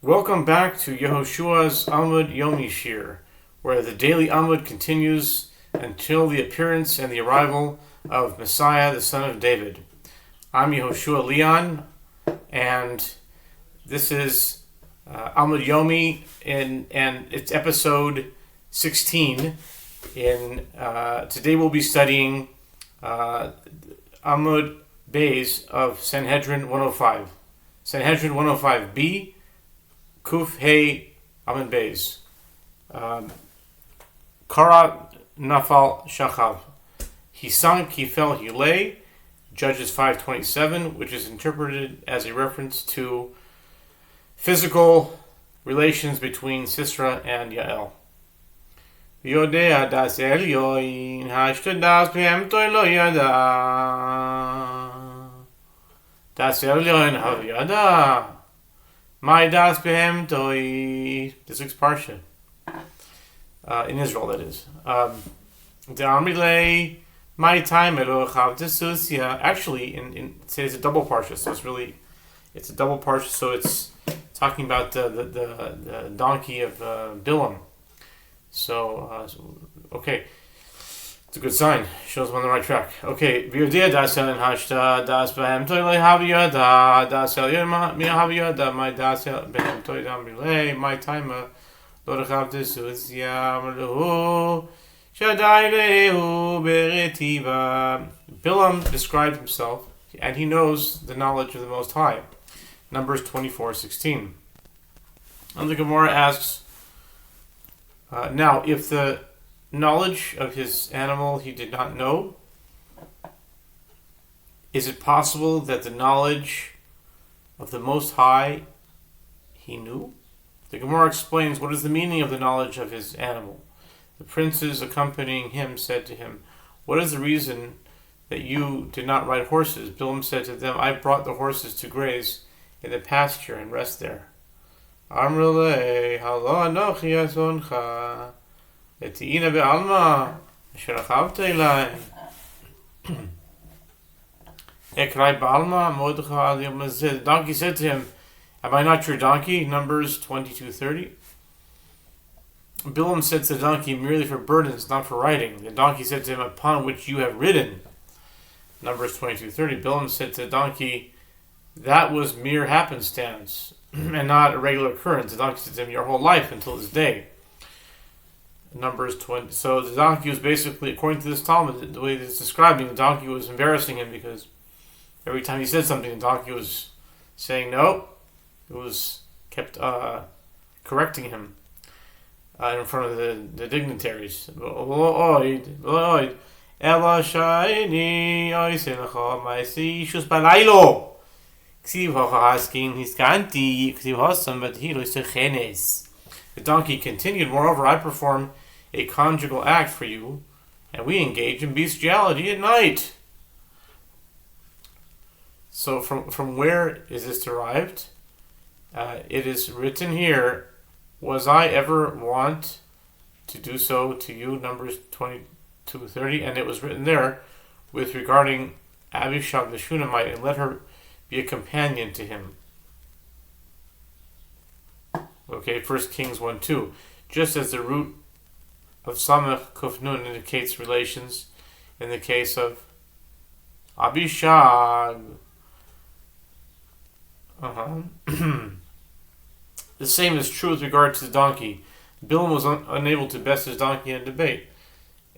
Welcome back to Yehoshua's Amud Yomi Shiur, where the daily Amud continues until the appearance and the arrival of Messiah, the son of David. I'm Yehoshua Leon, and this is Amud Yomi, and it's episode 16. Today we'll be studying Amud Beis of Sanhedrin 105. Sanhedrin 105b, Kuf Hey Amud Beis. Kara Nafal Shachav. He sunk, he fell, he lay. Judges 5:27, which is interpreted as a reference to physical relations between Sisera and Yael. Yodea das Elyoin hashtud das behemtoi lo yada. Das Elyoin hav yada. My das behemtoi. This week's parsha. In Israel, that is. The army lay my time elochav desusia. Actually, it says a double parsha, so it's a double parsha. So it's talking about the donkey of Bilam. So okay, it's a good sign. Shows I'm on the right track. Okay, v'yodea das el hashta das behemtoi lehaviyada das el yoma mihaviyada my das el behemtoi dam relay my time lochav desusia meluhu. Bilam described himself, and he knows the knowledge of the Most High. Numbers 24:16. And the Gemara asks, now, if the knowledge of his animal he did not know, is it possible that the knowledge of the Most High he knew? The Gemara explains what is the meaning of the knowledge of his animal. The princes accompanying him said to him, "What is the reason that you did not ride horses?" Bilam said to them, "I brought the horses to graze in the pasture and rest there." Amrele halo anochi azoncha etiina be'alma asher achavta elai ekrai be'alma modecha al yom hazeh. The donkey said to him, "Am I not your donkey?" Numbers 22:30. Bilam said to the donkey, "Merely for burdens, not for riding." The donkey said to him, "Upon which you have ridden." Numbers 22:30. Bilam said to the donkey, "That was mere happenstance, and not a regular occurrence." The donkey said to him, "Your whole life until this day." Numbers 20. So the donkey was basically, according to this Talmud, the way it's describing, the donkey was embarrassing him because every time he said something, the donkey was saying no. It was kept correcting him in front of the dignitaries. The donkey continued, "Moreover, I perform a conjugal act for you, and we engage in bestiality at night." So from where is this derived? It is written here, "Was I ever wont to do so to you?" Numbers 22:30, and it was written there with regarding Abishag the Shunammite, "and let her be a companion to him." Okay, 1 Kings 1:2. Just as the root of Samech Kufnun indicates relations in the case of Abishag. The same is true with regard to the donkey. Bilam was unable to best his donkey in a debate.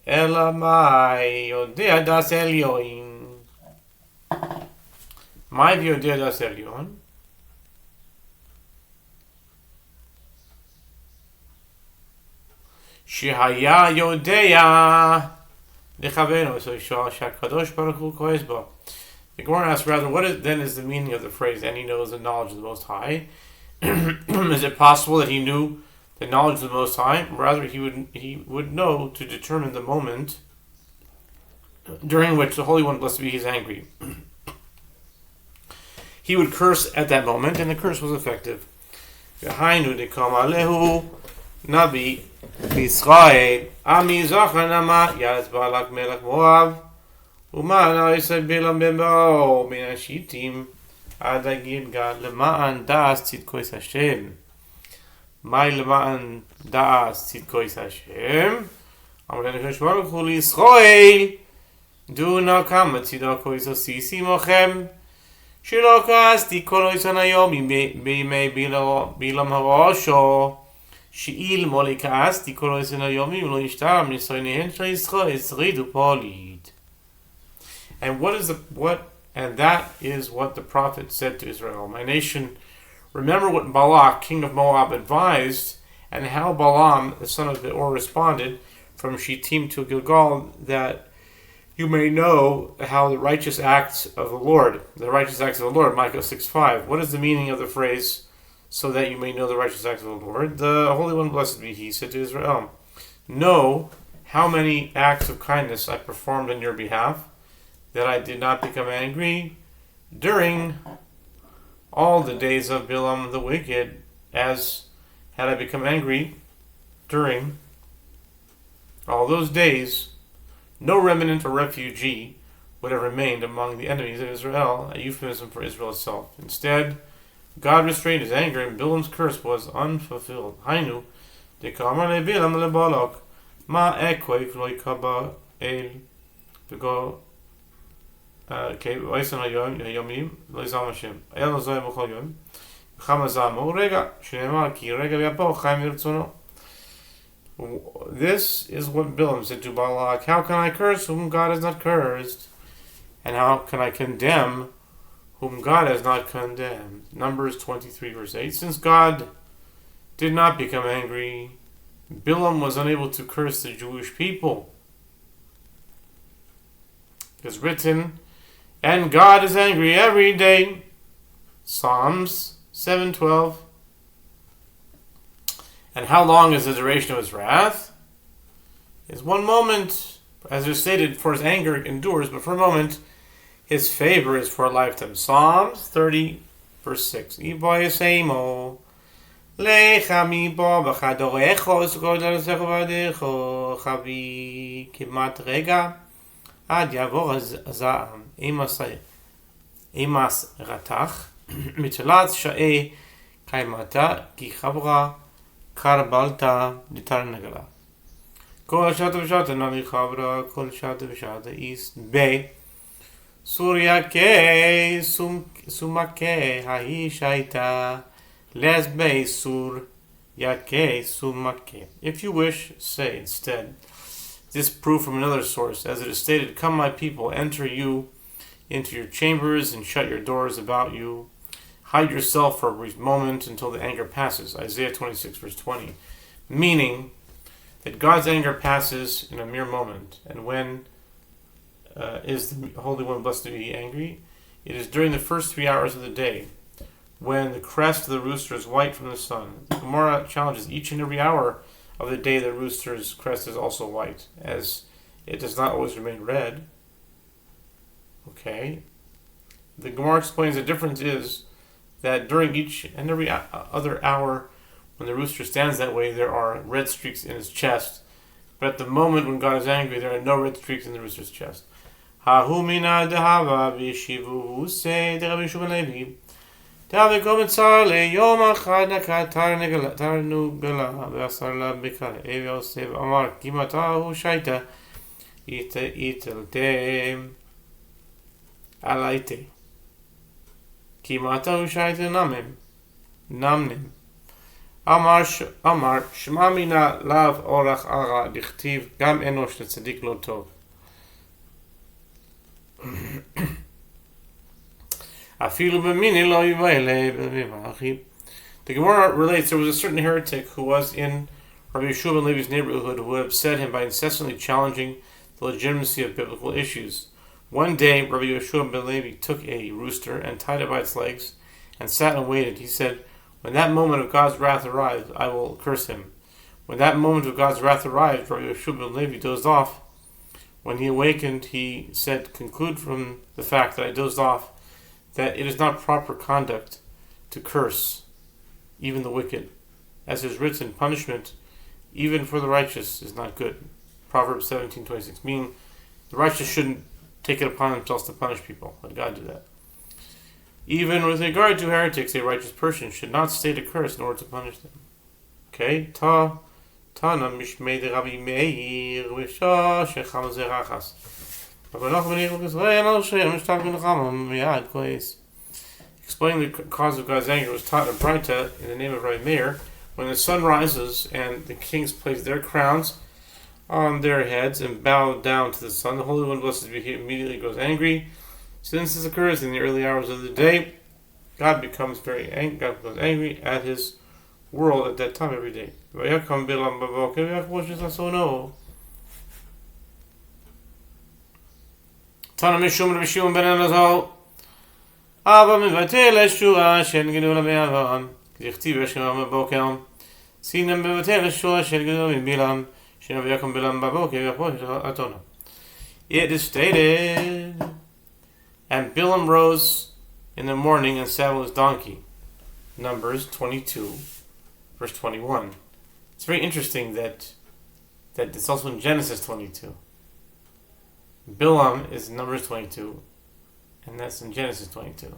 Elamai yodea das elyoin. My yodea das elyon. Shehaya yodea lechavenu. So shakadosh baruch hu kohes bo. The Gemara asks rather, what is the meaning of the phrase, "and he knows the knowledge of the Most High"? Is it possible that he knew the knowledge of the Most High? Rather, he would know to determine the moment during which the Holy One, blessed be He, is angry. He would curse at that moment, and the curse was effective. V'hainu dekam alehu nabi b'Yisrael ami zachanama yaz balak melech Moav u'ma'ana yisad Bilam ben Ba'o min Hashitim עד הגלגל למען דעת צדקו את השם. my leman da'as tzidkois Hashem. Amar Yehoshua Baruch Hu Yisrael, do not come at tzidkois osisi mochem. Shelo ka'asti kol oisan hayom b'yimei bilam harosho. She'il moli ka'asti kol oisan hayom v'lo yishtam nisoynihen shel Yisrael tzridu polid. And that is what the prophet said to Israel. My nation, remember what Balak, king of Moab, advised, and how Balaam, the son of Beor, responded from Shittim to Gilgal, that you may know how the righteous acts of the Lord, Micah 6:5. What is the meaning of the phrase, so that you may know the righteous acts of the Lord? The Holy One, blessed be He, said to Israel, know how many acts of kindness I performed on your behalf, that I did not become angry during all the days of Bilam the wicked, as had I become angry during all those days, no remnant or refugee would have remained among the enemies of Israel, a euphemism for Israel itself. Instead, God restrained his anger, and Bilam's curse was unfulfilled. Hainu, dekamar le Bilam le Balak, ma ekoi v'lo yikaba el v'go v'oisan hayomim lo yizam Hashem. El zoy b'chol yom. V'chama zamo rega, shneimar ki rega v'yapo chaim yirtzono. This is what Bilam said to Balak: how can I curse whom God has not cursed? And how can I condemn whom God has not condemned? Numbers 23 verse 8. Since God did not become angry, Bilam was unable to curse the Jewish people. It is written, and God is angry every day. Psalms 7:12. And how long is the duration of his wrath? It is 1 moment. As is stated, for his anger endures, but for a moment, his favor is for a lifetime. Psalms 30, verse 6. Ibo yeseimo, lecha mibo b'chadorecho, s'kod al-secho v'adecho, chavi kimat rega, ad yavor aza'am, emas ratach, mitelat sha'e kaimata, ki chavra, Karbalta ditarnagala. Kol shata v'shata nami chavra, kol shata v'shata is be. Surya ke sumake hahi shaita. Les be surya ke sumake. If you wish, say instead this proof from another source, as it is stated, come my people, enter you into your chambers and shut your doors about you. Hide yourself for a brief moment until the anger passes. Isaiah 26, verse 20. Meaning that God's anger passes in a mere moment. And when is the Holy One blessed to be angry? It is during the first 3 hours of the day, when the crest of the rooster is white from the sun. The Gemara challenges each and every hour of the day the rooster's crest is also white, as it does not always remain red. Okay. The Gemara explains the difference is that during each and every other hour when the rooster stands that way, there are red streaks in his chest. But at the moment when God is angry, there are no red streaks in the rooster's chest. Hahu mina dehava v'yeshivu say de Rabbi Yehoshua ben Levi. Dehava kometzar leyom achad nakat tarnu gala v'asar la bikar evi osev amar kimatahu shaita itelte alaite. Kimata ushaita namnim. Amar shmamina lav orach ara dichtiv gam enosh letzadik lo tov. Afilu b'mini lo yivayle b'mimachi. The Gemara relates there was a certain heretic who was in Rabbi Yehoshua ben Levi's neighborhood who upset him by incessantly challenging the legitimacy of biblical issues. One day, Rabbi Yehoshua ben Levi took a rooster and tied it by its legs and sat and waited. He said, when that moment of God's wrath arrives, I will curse him. When that moment of God's wrath arrived, Rabbi Yehoshua ben Levi dozed off. When he awakened, he said, conclude from the fact that I dozed off that it is not proper conduct to curse even the wicked. As is written, punishment even for the righteous is not good. Proverbs 17:26, meaning the righteous shouldn't take it upon themselves to punish people. Let God do that. Even with regard to heretics, a righteous person should not state a curse in order to punish them. Okay, Tana Mishmei Rabbi Meir Wisha Shecham Zerachas. Explaining the cause of God's anger was taught in Braita in the name of Rabbi Meir. When the sun rises and the kings place their crowns on their heads and bow down to the sun, the Holy One, blessed be He, immediately goes angry. Since this occurs in the early hours of the day, God becomes angry at His world at that time every day. Tana Mishum Rabbi Shimon ben Elazar Abba מבטל השורה של גידול באברהם כדכתיב בשם בבוקר סינם מבטל השורה של גידול מבלעם שנביא יקום בלעם בבוקר ויחפוש אתונה. It is stated, and Bilam rose in the morning and saddled his donkey. Numbers 22, verse 21. It's very interesting that it's also in Genesis 22. Bilam is Numbers 22, and that's in Genesis 22.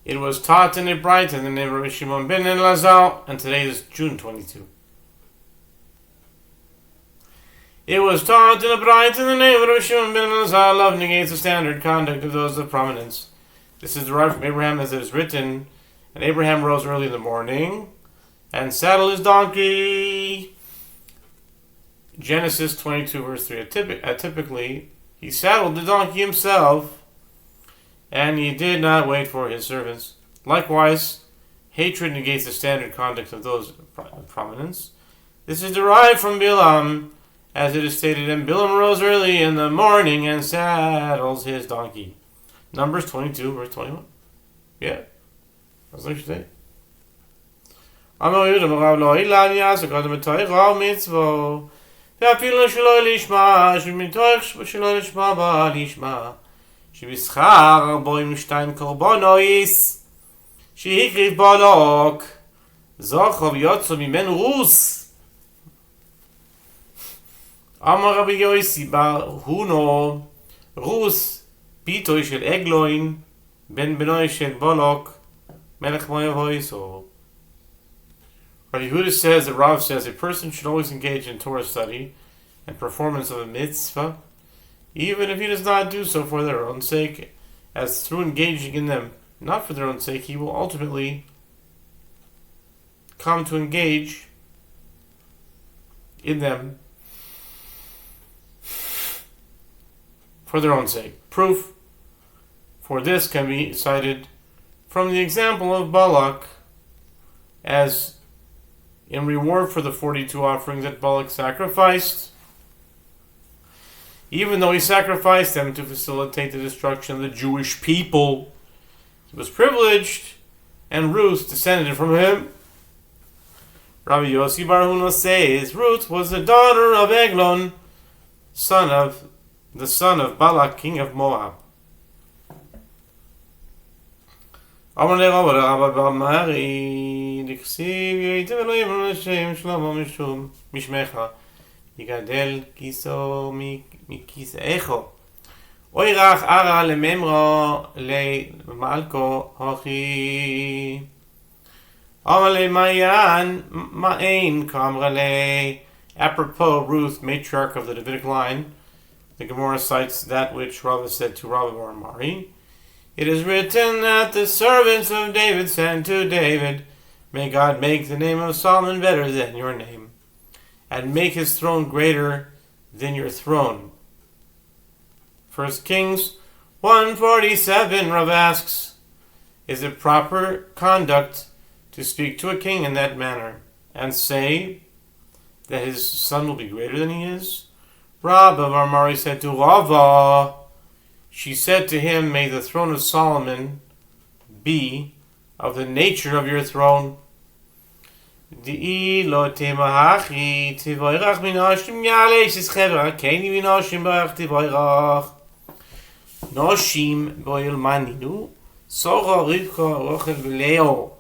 It was taught in a Braita in the name of Rabbi Shimon ben Elazar, and today is June 22. It was taught in a Braita in the name of Rabbi Shimon ben Elazar. Love negates the standard conduct of those of prominence. This is derived from Abraham, as it is written, and Abraham rose early in the morning and saddled his donkey. Genesis 22 verse 3. Typically, he saddled the donkey himself, and he did not wait for his servants. Likewise, hatred negates the standard conduct of those of prominence. This is derived from Bilam, as it is stated, and Bilam rose early in the morning and saddles his donkey. Numbers 22 verse 21. Yeah, that's what you say. אמר יהודה מרב לא אילן יעשה קודם בתויך ומצוו ואפילו שלא לשמה שמתויך שלא לשמה בא לשמה שבשכר 42 קורבנויס שהקריב בלוק זוכו ויוצא ממנו רוס. אמר רבי יוסי בר הונו רוס ביטוי של עגלון בן בנוי של בלוק מלך מואב הויסו. Rabbi Yehuda says that Rav says a person should always engage in Torah study and performance of a mitzvah, even if he does not do so for their own sake, as through engaging in them, not for their own sake, he will ultimately come to engage in them for their own sake. Proof for this can be cited from the example of Balak, as in reward for the 42 offerings that Balak sacrificed, even though he sacrificed them to facilitate the destruction of the Jewish people, he was privileged, and Ruth descended from him. Rabbi Yossi bar Huna says Ruth was the daughter of Eglon, the son of Balak, king of Moab. אמר לרב הרב בר מרי דכסיב יהיתם אלוהים על השם שלמה משום משמך יגדל כיסו מכיסאיך אוי רך ערה לממרו למלכו הוכי אמר למעיין מעין כאמרה לי. Apropos, Ruth, matriarch of the Davidic line, the Gemara cites that which Rava said to Rava bar Mari. It is written that the servants of David said to David, may God make the name of Solomon better than your name, and make his throne greater than your throne. 1 Kings 147, Rav asks, is it proper conduct to speak to a king in that manner, and say that his son will be greater than he is? Rabba bar Mari said to Rava, she said to him, may the throne of Solomon be of the nature of your throne. Noshim boil maninu socha rivka rochel v'leo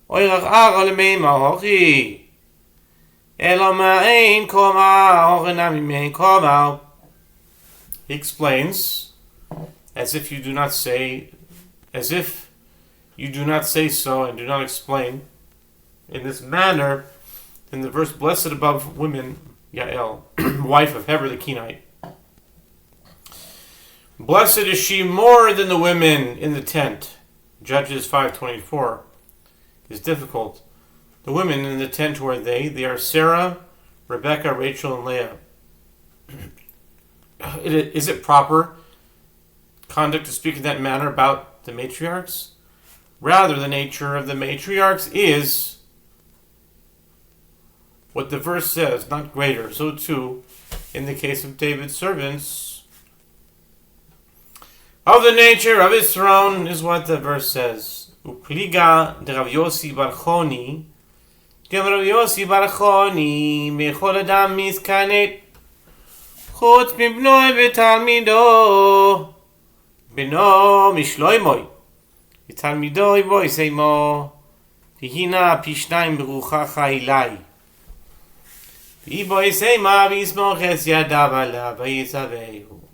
oirach ara lemeima hochi ela ma'ein koma hochenami mein koma. He explains, as if you do not say so and do not explain in this manner. In the verse, blessed above women, Yael, wife of Heber the Kenite. Blessed is she more than the women in the tent. Judges 5:24 is difficult. The women in the tent, who are they? They are Sarah, Rebecca, Rachel, and Leah. Is it proper conduct to speak in that manner about the matriarchs? Rather, the nature of the matriarchs is what the verse says, not greater. So too, in the case of David's servants, of the nature of his throne is what the verse says. Upliga de Rav Yossi bar Choni, Rav Yossi bar Choni, mechol adam miskanet, chutz mibnoi v'talmido, beno mishloimoy, v'talmido iboy seimo, v'hina pishnayim beruchacha ilai. The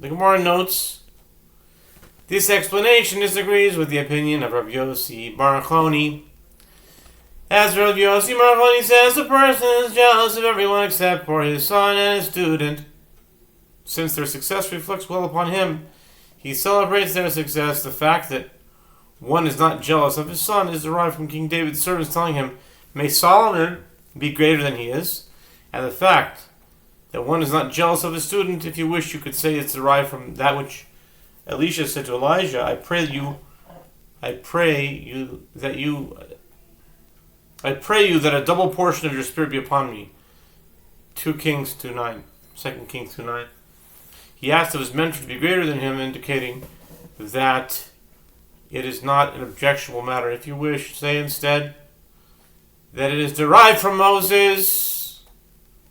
Gemara notes, this explanation disagrees with the opinion of Rav Yossi bar Choni. As Rav Yossi bar Choni says, the person is jealous of everyone except for his son and his student. Since their success reflects well upon him, he celebrates their success. The fact that one is not jealous of his son is derived from King David's servants telling him, may Solomon be greater than he is. And the fact that one is not jealous of his student, if you wish, you could say it's derived from that which Elisha said to Elijah, I pray you that a double portion of your spirit be upon me. 2 Kings 2:9. 2 Kings 2:9. He asked of his mentor to be greater than him, indicating that it is not an objectionable matter. If you wish, say instead that it is derived from Moses,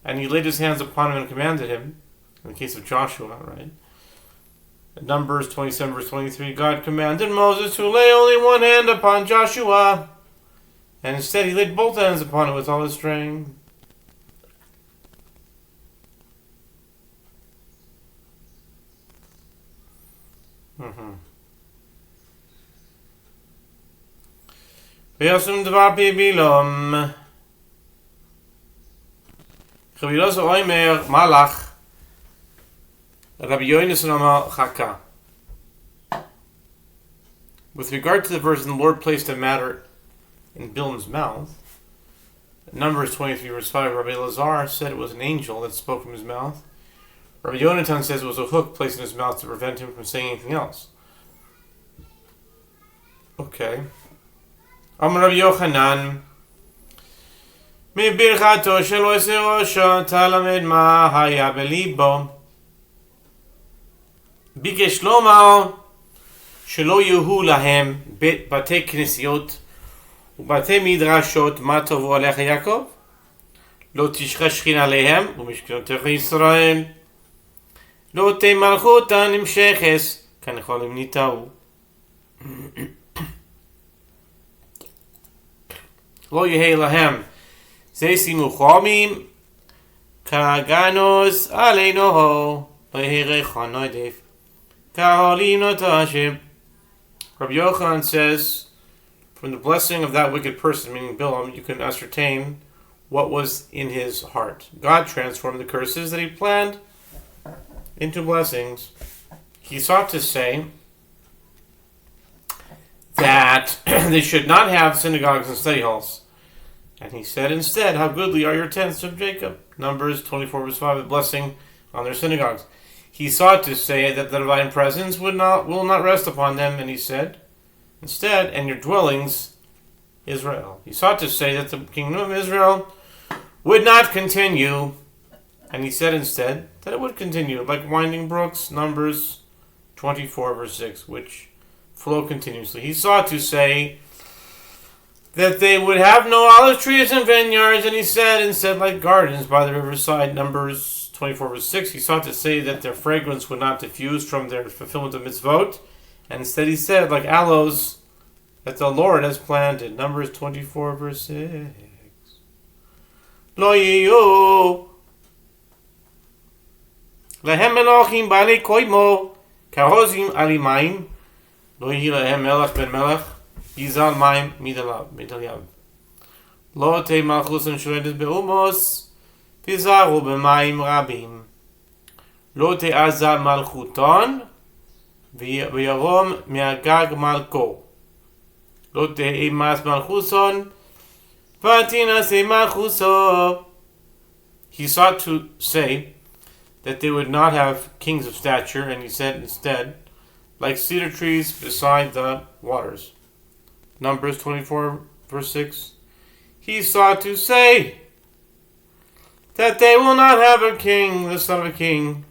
and he laid his hands upon him and commanded him. In the case of Joshua, right? In Numbers 27 verse 23, God commanded Moses to lay only one hand upon Joshua, and instead he laid both hands upon it with all his strength. V'yosem dvar pi bilom. Rabbi Elazar Omer Malach, Rabbi Yonasan Amar Chaka. With regard to the verse, the Lord placed a matter in Bilam's mouth. Numbers 23 verse 5, Rabbi Elazar said it was an angel that spoke from his mouth. Rabbi Yonatan says it was a hook placed in his mouth to prevent him from saying anything else. Okay. Amar Rabbi Yochanan, מברכתו של עושה ראשו תלמד מה היה בליבו. ביקש לומר שלא יהיו להם בתי כנסיות ובתי מדרשות מה טובו עליך יעקב. לא תשחה שכינה עליהם ומשכנותיך ישראל. לא תמלכותה נמשכס כנחולים ניטעו. לא יהיה להם Zeisimu chomim kaganos aleinoho leherecha noidef kaholino tashim. Rabbi Yochanan says, from the blessing of that wicked person, meaning Bilam, you can ascertain what was in his heart. God transformed the curses that he planned into blessings. He sought to say that they should not have synagogues and study halls. And he said instead, how goodly are your tents of Jacob. Numbers 24 verse 5, a blessing on their synagogues. He sought to say that the divine presence will not rest upon them, and he said instead, and your dwellings, Israel. He sought to say that the kingdom of Israel would not continue, and he said instead that it would continue, like winding brooks, Numbers 24 verse 6, which flow continuously. He sought to say that they would have no olive trees and vineyards, and he said instead like gardens by the riverside, Numbers 24 verse 6. He sought to say that their fragrance would not diffuse from their fulfillment of mitzvot, and instead he said like aloes that the Lord has planted, Numbers 24 verse 6. Lo yiyu lehem melochim bali koimo Karozim ali mayim, lo yehi lahem melech ben melech, yizal mayim midal. Lo te malchusan sholedet be'umos, tizaru b'mayim rabim. Lo te azal malchuton, v'yarom me'agag malko. Lo te emas malchuson, v'atinas malchuso. He sought to say that they would not have kings of stature, and he said instead, like cedar trees beside the waters. Numbers 24, verse 6. He sought to say that they will not have a king, the son of a king,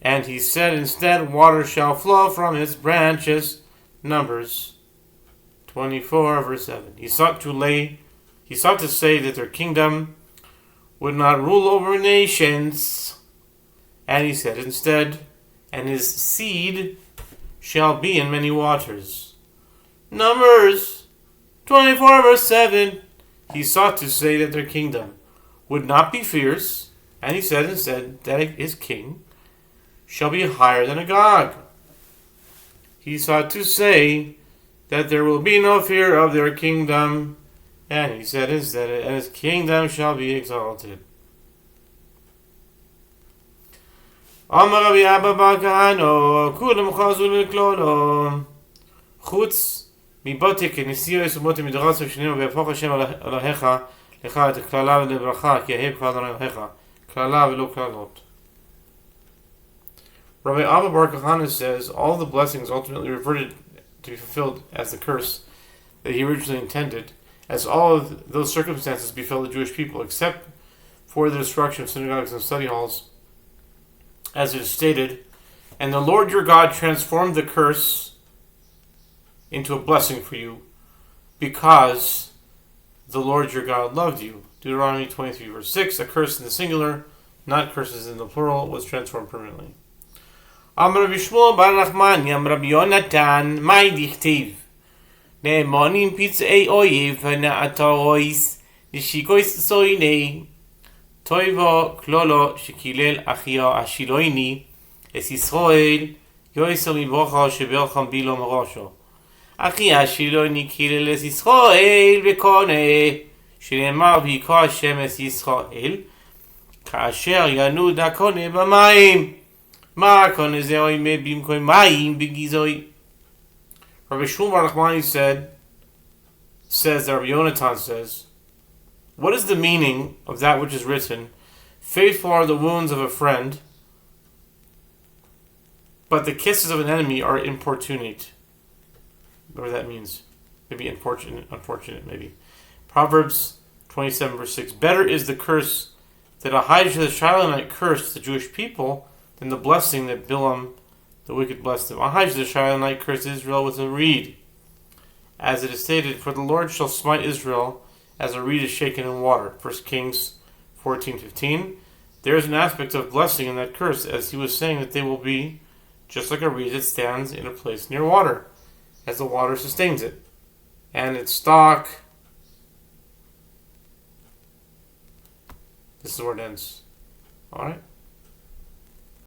and he said instead, water shall flow from his branches. Numbers 24, verse 7. He sought to say that their kingdom would not rule over nations, and he said instead, and his seed shall be in many waters. Numbers 24, verse 7. He sought to say that their kingdom would not be fierce, and he said instead that his king shall be higher than Agag. He sought to say that there will be no fear of their kingdom, and he said instead, and his kingdom shall be exalted. Amar Rabbi Abba bar Kahano, kulam chazu l'klolo, chutz מבוטק נשיאו יסומות מדרסו שנינו ויהפוך השם אלוהיך לך את הכללה ולברכה כי יהב כלל אלוהיך כללה ולא כללות. Rabbi Abba bar Kahana says all the blessings ultimately reverted to be fulfilled as the curse that he originally intended, as all of those circumstances befell the Jewish people except for the destruction of synagogues and study halls, as it is stated, and the Lord your God transformed the curse into a blessing for you, because the Lord your God loved you. Deuteronomy 23, verse 6, a curse in the singular, not curses in the plural, was transformed permanently. Amar Rabbi Shmuel bar Nachmani, Amar Rabbi Yonatan, Mai dichtiv, Ne'emonim pitzei oyev, Na'atarois, Nishikois soinei, Toivo klolo shekilel achio ashiloini, Es Yisroel, Yoiso mibocha shebeocham bilo marosho. אחי השילוני קילל את ישראל וקונה שנאמר ויקרא השם את ישראל כאשר ינוד הקונה במים מה הקונה זה אוימה במקום מים בגיזוי. Rabbi Shmuel bar Nachmani says that Rabbi Yonatan says, what is the meaning of that which is written, faithful are the wounds of a friend, but the kisses of an enemy are importunate? Whatever that means. Maybe unfortunate maybe. Proverbs 27 verse 6. Better is the curse that Ahijah the Shilonite cursed the Jewish people than the blessing that Bilam the wicked blessed them. Ahijah the Shilonite cursed Israel with a reed. As it is stated, for the Lord shall smite Israel as a reed is shaken in water. 1 Kings 14:15. There is an aspect of blessing in that curse, as he was saying that they will be just like a reed that stands in a place near water, as the water sustains it, and its stalk. This is where it ends. Alright?